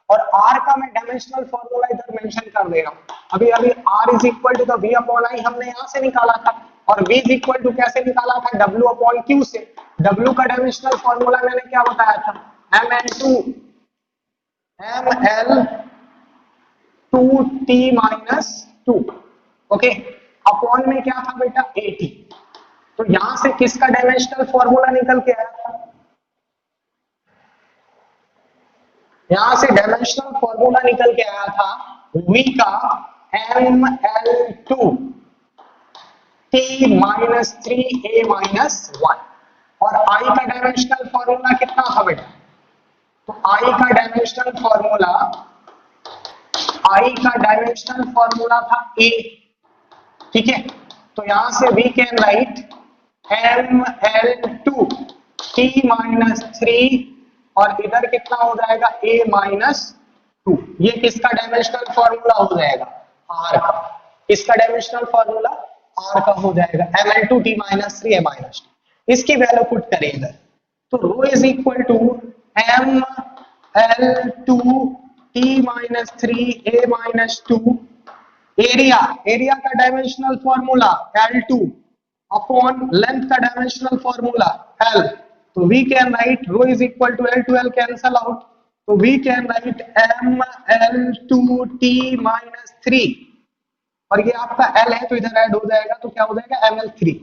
और आर का मैं डायमेंशनल फॉर्मूला इधर मेंशन कर दे रहा हूं। अभी अभी R is equal to the V upon I हमने यहां से निकाला था, और v इज इक्वल टू कैसे निकाला था? w अपॉन q से। w का डायमेंशनल फॉर्मूला मैंने क्या बताया था? ml2t-2। ओके, अपॉन में क्या था बेटा? 80। तो यहां से किसका डायमेंशनल फॉर्मूला निकल के आया था? यहां से डायमेंशनल फॉर्मूला निकल के आया था v का ml2 t-3a-1। और I का डायमेंशनल फॉर्मूला कितना था बेटा? तो I का डायमेंशनल फॉर्मूला, I का डायमेंशनल फॉर्मूला था A। ठीक है, तो यहां से we can write ml2 t-3 और इधर कितना हो जाएगा? a-2। ये किसका डायमेंशनल फॉर्मूला हो जाएगा? R का। इसका डायमेंशनल फॉर्मूला R का हो जाएगा ml2 t-3 a-2। इसकी वैल्यू पुट करें इधर, तो rho is equal to ml2 t-3 a-2। Area, area का dimensional formula L2 upon length का डायमेंशनल फॉर्मूला L। तो we can write rho is equal to L to L cancel out, तो we can write ml2 t-3 और ये आपका L है तो इधर ऐड हो जाएगा, तो क्या हो जाएगा? ml3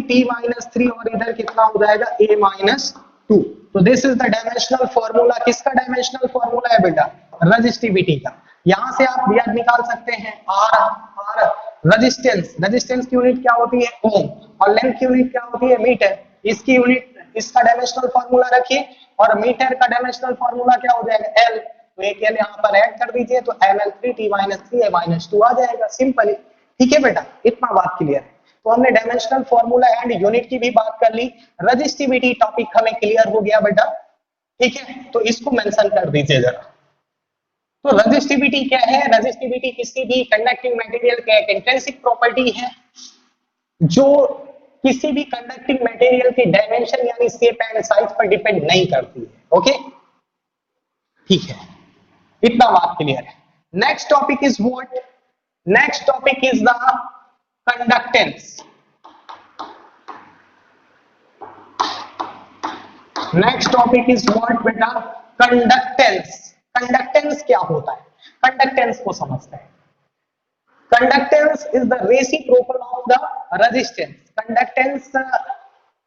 t-3 और इधर कितना हो जाएगा? a-2। तो this is the dimensional formula. किसका डायमेंशनल फॉर्मूला है बेटा? रेजिस्टिविटी का। यहां से आप याद निकाल सकते हैं आर रेजिस्टेंस, रेजिस्टेंस की यूनिट क्या होती है? ओम, और लेंथ की यूनिट क्या होती है? मीटर। इसकी यूनिट इसका डायमेंशनल फॉर्मूला रखिए और मीटर का डायमेंशनल फॉर्मूला क्या हो जाएगा L, तो एक L यहाँ पर ऐड कर दीजिए तो ml3t-3a-2 आ जाएगा, सिंपल है। ठीक है बेटा, इतना बात क्लियर है। तो हमने डायमेंशनल फॉर्मूला एंड यूनिट की भी बात कर ली, रजिस्टिविटी टॉपिक हमें क्लियर हो गया बेटा। ठीक है, तो इसको मेंशन कर दीजिए जरा। तो रजिस्टिविटी क्या है? रजिस्टिविटी किसी भी कंडक्टिंग मटेरियल का एक इंट्रिंसिक प्रॉपर्टी है जो किसी भी कंडक्टिंग मटेरियल के डायमेंशन यानी शेप एंड साइज पर डिपेंड नहीं करती है। ओके, ठीक है, इतना बात क्लियर है। Next topic is what? Next topic is the conductance. Next topic is what बेटा? कंडक्टेंस। कंडक्टेंस क्या होता है? कंडक्टेंस को समझते हैं। Conductance is the reciprocal of the resistance. Conductance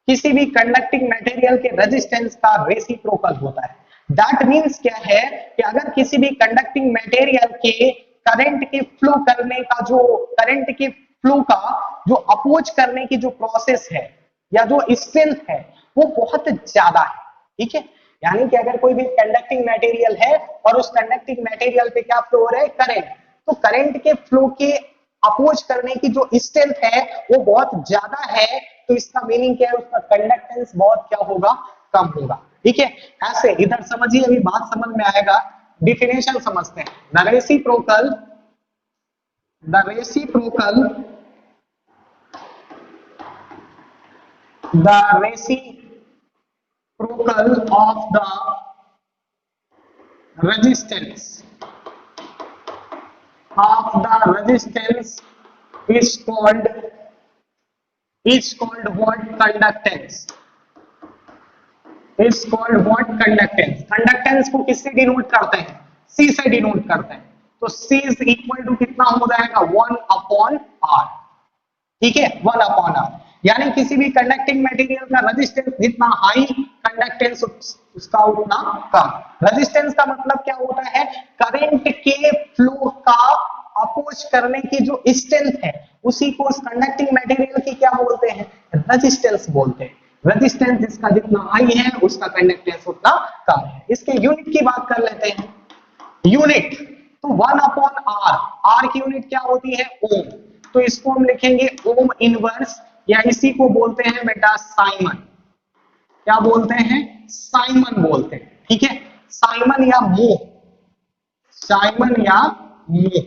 किसी भी कंडक्टिंग मटेरियल के रेजिस्टेंस का रेसिप्रोकल होता है। दैट मींस क्या है कि अगर किसी भी कंडक्टिंग मटेरियल के करंट के फ्लो करने का जो करंट के फ्लो का जो अपोज करने की जो प्रोसेस है या जो स्ट्रेंथ है वो बहुत ज्यादा है। ठीक है, यानी कि अगर कोई भी कंडक्टिंग मटेरियल है और उस कंडक्टिंग मटेरियल पे क्या फ्लो हो रहा है? करंट, तो करंट के फ्लो के अपोज करने की जो स्ट्रेंथ है वो बहुत ज्यादा है, तो इसका मीनिंग क्या है? उसका कंडक्टेंस बहुत क्या होगा? कम होगा। ठीक है, ऐसे इधर समझिए, अभी बात समझ में आएगा। डिफिनेशन समझते हैं। The reciprocal of the resistance is called what? Conductance is called what? Conductance। Conductance को किससे डिनोट करते हैं? C से डिनोट करते हैं। तो C इज इक्वल टू कितना हो जाएगा? 1/r। ठीक है, 1/r, यानी किसी भी कंडक्टिंग मटेरियल का रेजिस्टेंस जितना हाई, कंडक्टेंस उसका उतना कम। रेजिस्टेंस का मतलब क्या होता है? करंट के फ्लो का अपोज करने की जो स्ट्रेंथ है उसी को उस कंडक्टिंग मटेरियल की क्या बोलते हैं? रेजिस्टेंस बोलते हैं। रेजिस्टेंस जिसका जितना हाई है उसका कंडक्टेंस उतना कम है। इसके यूनिट की बात कर लेते हैं। यूनिट तो 1/r, r की यूनिट क्या होती है? ओम। तो इसको हम लिखेंगे ओम इनवर्स, या इसी को बोलते हैं बेटा साइमन। क्या बोलते हैं? साइमन बोलते हैं। ठीक है, साइमन या मोह, साइमन या मोह।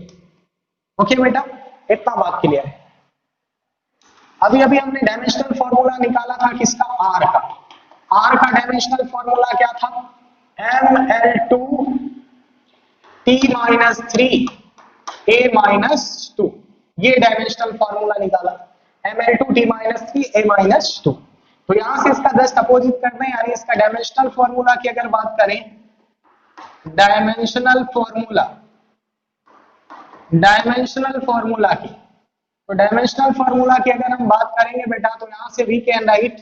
ओके बेटा, इतना बात क्लियर है। अभी अभी हमने डायमेंशनल फॉर्मूला निकाला था किसका? आर का। आर का डायमेंशनल फॉर्मूला क्या था? ml2 t-3a-2, ये डायमेंशनल फॉर्मूला निकाला, ml2 t-3a-2। तो यहां से इसका जस्ट अपोजिट करना है, यानी इसका डायमेंशनल फॉर्मूला की अगर बात करें, डायमेंशनल फॉर्मूला की, तो डायमेंशनल फॉर्मूला की अगर हम बात करेंगे बेटा, तो यहां से वी कैन राइट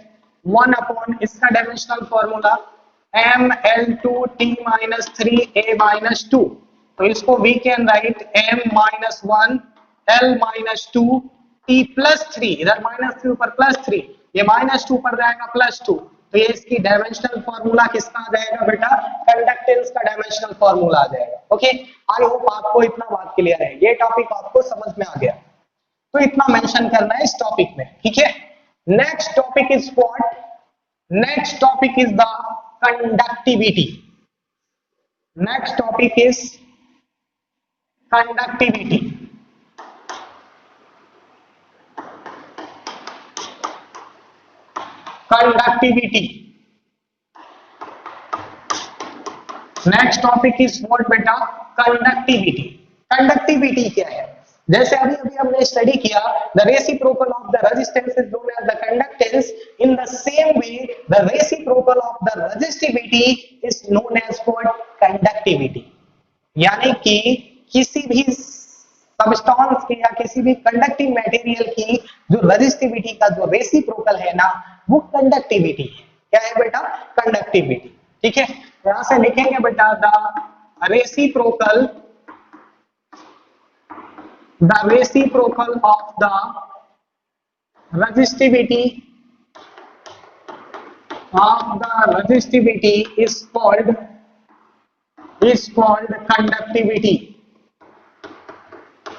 1/ इसका डायमेंशनल फॉर्मूला ml2 t-3a-2। तो इसको we can right m-1 l-2 t+3, इधर -3 ऊपर +3, ये -2 पर जाएगा +2, तो ये इसकी डायमेंशनल फॉर्मूला किसका आ जाएगा बेटा? कंडक्टेंस का डायमेंशनल फॉर्मूला आ जाएगा। ओके, आई होप आपको इतना बात क्लियर है, ये टॉपिक आपको समझ में आ गया। तो इतना मेंशन करना है इस टॉपिक में। ठीक है, next topic is what? Next topic is the conductivity. Next topic is conductivity. Conductivity next topic is what बेटा? कंडक्टिविटी। कंडक्टिविटी क्या है? जैसे अभी अभी हमने स्टडी किया, the reciprocal of the resistance is known as the conductance. In the same way the reciprocal of the resistivity is known as what? Conductivity. यानी कि किसी भी सबस्टेंस की या किसी भी कंडक्टिंग मटेरियल की जो रेजिस्टिविटी का जो रेसिप्रोकल है ना, वो कंडक्टिविटी है। क्या है बेटा? कंडक्टिविटी। ठीक है, यहां से लिखेंगे बेटा the reciprocal of the resistivity of the resistivity is called conductivity.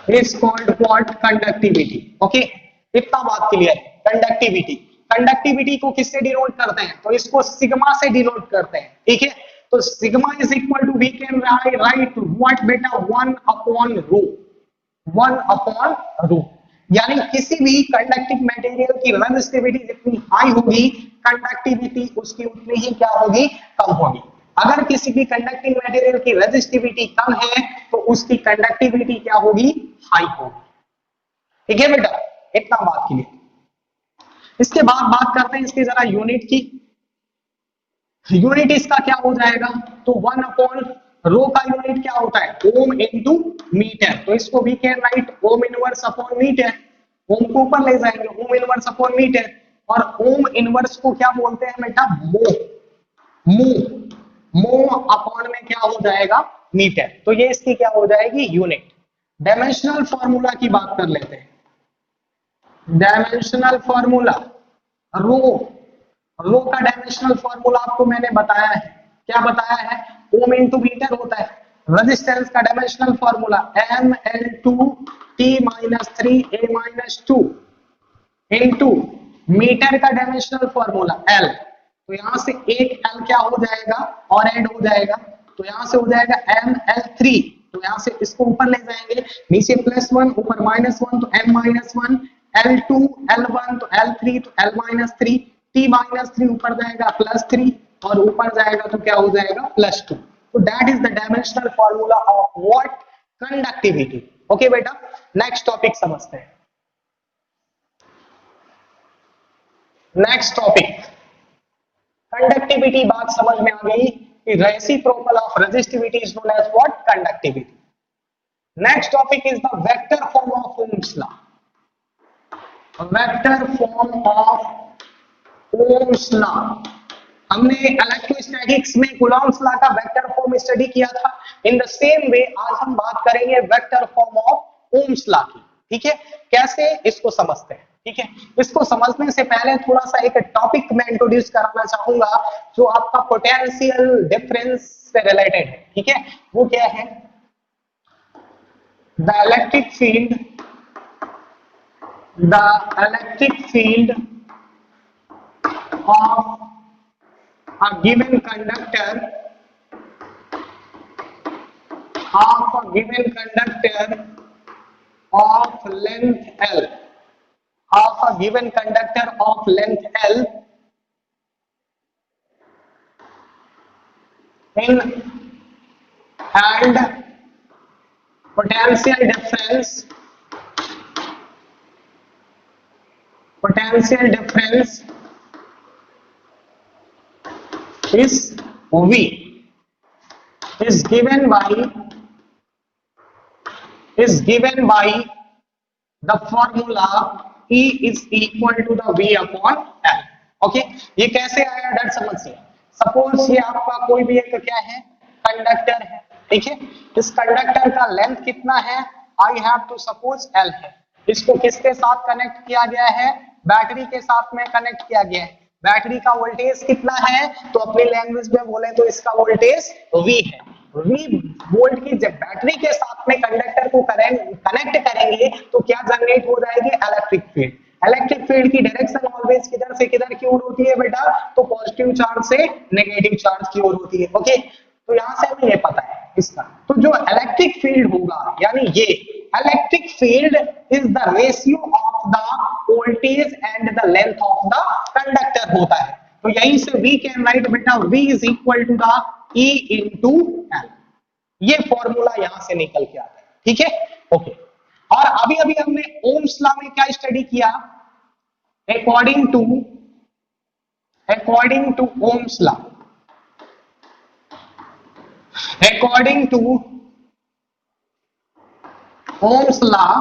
Is called what? Conductivity. Okay, इतना बात क्लियर है. कंडक्टिविटी, कंडक्टिविटी को किससे डिनोट करते हैं? तो इसको सिग्मा से डिनोट करते हैं. ठीक है, तो sigma is equal to, we can write what बेटा, 1 अपॉन रो. 1 अपॉन रो, यानी किसी भी कंडक्टिव मटेरियल की रेजिस्टिविटी जितनी हाई होगी, कंडक्टिविटी उसकी उतनी ही क्या होगी? कम होगी. अगर किसी भी कंडक्टिंग मटेरियल की रेजिस्टिविटी कम है तो उसकी कंडक्टिविटी क्या होगी? हाई होगी. ठीक है बेटा, इतना बात के लिए. इसके बाद बात करते हैं इसकी जरा यूनिट की. यूनिट इसका क्या हो जाएगा? तो 1 अपॉन रो का यूनिट क्या होता है? Ohm into metre. तो इसको we can write ohm inverse upon metre. Ohm को ऊपर ले जाएंगे, ओम इनवर्स अपॉन मीटर. और ओम इनवर्स को क्या बोलते हैं बेटा? मो. मो अपॉन में क्या हो जाएगा? मीटर. तो ये इसकी क्या हो जाएगी? यूनिट. डायमेंशनल फॉर्मूला की बात कर लेते हैं. डायमेंशनल फॉर्मूला, रो का डायमेंशनल फॉर्मूला आपको मैंने बताया है. क्या बताया है? ओम इनटू मीटर होता है. रेजिस्टेंस का dimensional formula mL2T-3A-2 into metre का डायमेंशनल फॉर्मूला L. तो यहां से एक L क्या हो जाएगा? और ऐड हो जाएगा. तो यहां से हो जाएगा mL3. तो यहां से इसको ऊपर ले जाएंगे, नीचे +1 ऊपर -1 तो m-1, L2 L1 तो L3 तो L-3, T-3 ऊपर जाएगा +3 और ऊपर जाएगा तो क्या हो जाएगा? +2. तो that is the dimensional formula of what? Conductivity. Okay बेटा, नेक्स्ट टॉपिक समझते हैं. Next topic conductivity. बात समझ में आ गई कि reciprocal of resistivity is known as what? Conductivity. Next topic is the vector form of Ohm's law. Vector form of Ohm's law. हमने इलेक्ट्रोस्टैटिक्स में कूलॉम्स लॉ का वेक्टर फॉर्म स्टडी किया था. इन द सेम वे आज हम बात करेंगे vector form of Ohm's law की. ठीक है, कैसे इसको समझते हैं. ठीक है, इसको समझने से पहले थोड़ा सा एक टॉपिक मैं इंट्रोड्यूस कराना चाहूंगा जो आपका पोटेंशियल डिफरेंस से रिलेटेड है. ठीक है, वो क्या है? The electric field of a given conductor of length L, of a given conductor of length L in and potential difference is V is given by the formula E is equal to the V upon L. Okay, ये कैसे आया डर समझिए. Suppose ये आपका कोई भी एक क्या है? कंडक्टर है. ठीक है, इस कंडक्टर का लेंथ कितना है? I have to suppose L है. इसको किसके साथ कनेक्ट किया गया है? बैटरी के साथ में कनेक्ट किया गया है. बैटरी का वोल्टेज कितना है? तो अपनी लैंग्वेज में बोले तो इसका वोल्टेज V है. V वोल्ट की जब बैटरी के साथ में कंडक्टर को कनेक्ट करेंगे तो क्या जनरेट हो जाएगी? Electric field. इलेक्ट्रिक फील्ड की डायरेक्शन ऑलवेज किधर से किधर की ओर होती है बेटा? तो पॉजिटिव चार्ज से नेगेटिव चार्ज की ओर होती है. ओके, तो यहां से हमें ये पता है इसका. तो जो इलेक्ट्रिक फील्ड होगा, यानी ये electric field is the ratio of the voltage and the length of the conductor होता है. तो यहीं से वी कैन राइट बेटा V is equal to the E into L. ये फॉर्मूला यहां से निकल के आता है. ठीक है, ओके. और अभी अभी हमने ओम्स लॉ में क्या स्टडी किया? According to Ohm's law, according to Ohm's law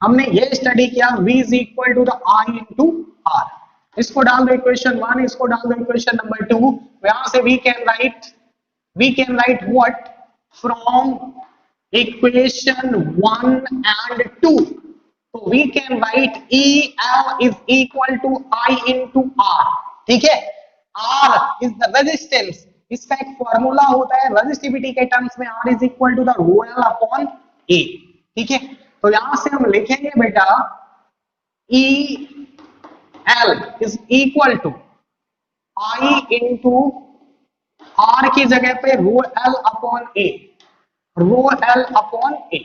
हमने ये स्टडी किया V is equal to the I into R. इसको डाल दो इक्वेशन 1, इसको डाल दो इक्वेशन नंबर 2. यहां से we can write what from equation 1 and 2. तो we can write EL is equal to I into R, ठीक है। R इज द रेजिस्टेंस, इसका एक फॉर्मूला होता है रेजिस्टिविटी के टर्म्स में, R is equal to the rho L upon A, ठीक है। तो यहां से हम लिखेंगे बेटा EL is equal to I into R की जगह पे rho L upon A, rho L upon A,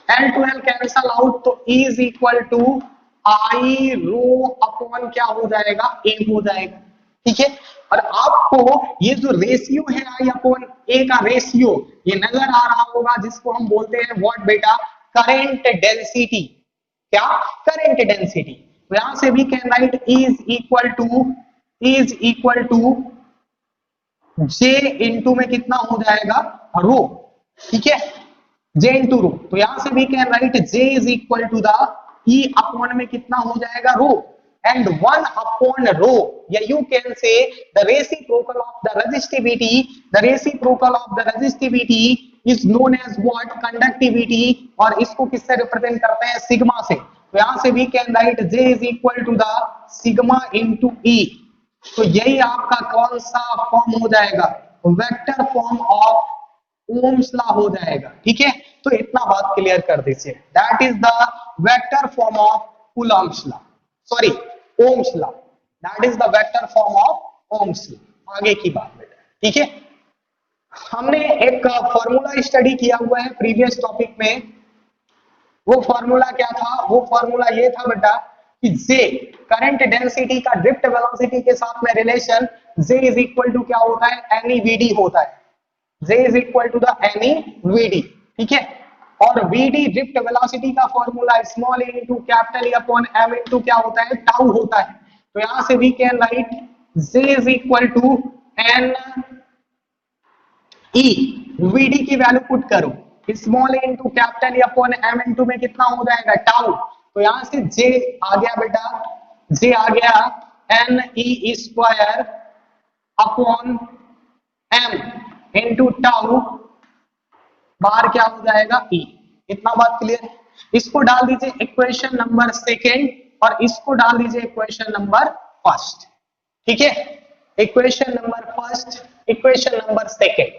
L to L cancel out, तो E is equal to I rho upon क्या हो जाएगा, A हो जाएगा, ठीक है। और आपको ये जो रेशियो है I अपॉन A का रेशियो, ये नजर आ रहा होगा, जिसको हम बोलते हैं व्हाट बेटा, करंट डेंसिटी। क्या, करंट डेंसिटी। तो यहां से भी can write is equal to J into में कितना हो जाएगा, रो, ठीक है, J इंटू रो। तो यहां से भी can write J is equal to the E upon में कितना हो जाएगा, रो, एंड 1 अपॉन रो, या you can say the reciprocal of the resistivity, the reciprocal of the resistivity is known as what, conductivity, और इसको किससे रिप्रेजेंट करते हैं, सिग्मा से। तो यहां से भी can write J is equal to the sigma into E। तो यही आपका कौन सा फॉर्म हो जाएगा, vector form of Ohm's law हो जाएगा, ठीक है। तो इतना बात क्लियर कर दीजिए, that is the vector form of Coulomb's law, sorry Ohm's law, that is the vector form of Ohm's law. आगे की बात बेटा, ठीक है। हमने एक फॉर्मूला स्टडी किया हुआ है प्रीवियस टॉपिक में, वो फॉर्मूला क्या था, वो फॉर्मूला ये था बेटा कि J करंट डेंसिटी का ड्रिफ्ट वेलोसिटी के साथ में relation, J is equal to क्या होता है, NEVD होता है, J is equal to the NEVD, ठीक है। और VD ड्रिफ्ट वेलोसिटी का फॉर्मूला स्मॉल e into capital E upon M into क्या होता है, टाउ होता है। तो यहां से we can write J is equal to NE, VD की वैल्यू पुट करो, small e into capital E upon M into में कितना हो जाएगा, टाउ। तो यहां से J आ गया बेटा, J आ गया NE square upon M into tau बार क्या हो जाएगा, E। इतना बात क्लियर है। इसको डाल दीजिए इक्वेशन नंबर सेकेंड, और इसको डाल दीजिए इक्वेशन नंबर फर्स्ट, ठीक है। Equation number first, equation number second.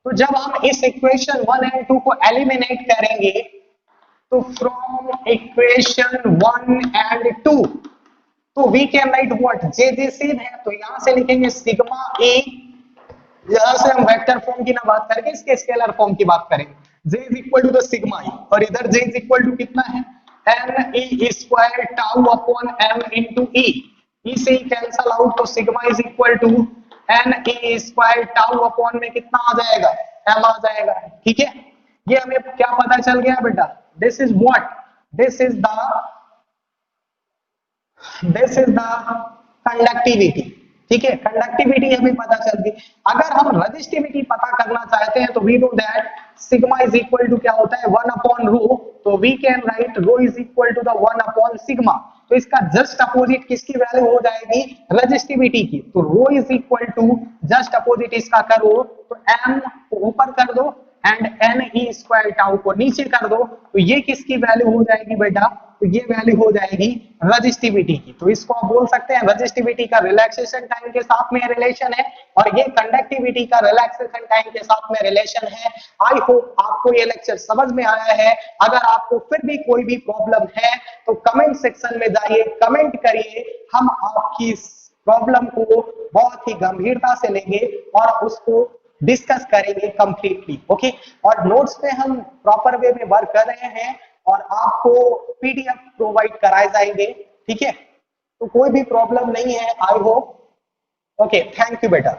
तो जब हम इस इक्वेशन 1 एंड 2 को एलिमिनेट करेंगे, तो फ्रॉम इक्वेशन 1 एंड 2, तो we can write what, J same है, तो यहां से लिखेंगे सिग्मा A। यहां से हम वेक्टर फॉर्म की ना बात करके इसके स्केलर फॉर्म की बात करेंगे, J is equal to the sigma E, और इधर J इज इक्वल टू कितना है, NE square tau upon M into E। E से ही कैंसल आउट, तो sigma is equal to NE square tau upon में कितना आ जाएगा, M आ जाएगा, ठीक है। ये हमें क्या पता चल गया बेटा, this is what, this is the conductivity, ठीक है। कंडक्टिविटी हमें पता चल गई। अगर हम रेजिस्टिविटी पता करना चाहते हैं, तो we know that sigma is equal to क्या होता है, 1 अपॉन रो, तो we can write rho is equal to the 1 upon sigma. तो इसका जस्ट अपोजिट किसकी वैल्यू हो जाएगी, रेजिस्टिविटी की। तो rho is equal to just opposite इसका करो, तो M को ऊपर कर दो एंड NE स्क्वायर टाउ को नीचे कर दो, तो ये किसकी वैल्यू हो जाएगी बेटा, तो ये वैल्यू हो जाएगी रेजिस्टिविटी की। तो इसको आप बोल सकते हैं रेजिस्टिविटी का रिलैक्सेशन टाइम के साथ में रिलेशन है, और ये कंडक्टिविटी का रिलैक्सेशन टाइम के साथ में रिलेशन है। आई होप आपको ये लेक्चर समझ में आया है। अगर आपको फिर भी कोई भी प्रॉब्लम है, तो कमेंट सेक्शन में जाइए, कमेंट करिए, हम आपकी प्रॉब्लम को बहुत ही गंभीरता से लेंगे और उसको डिस्कस करेंगे कंप्लीटली, ओके। और नोट्स पे हम प्रॉपर वे में वर्क कर रहे हैं, और आपको PDF प्रोवाइड कराए जाएंगे, ठीक है। तो कोई भी प्रॉब्लम नहीं है, I hope, okay. Thank you बेटा।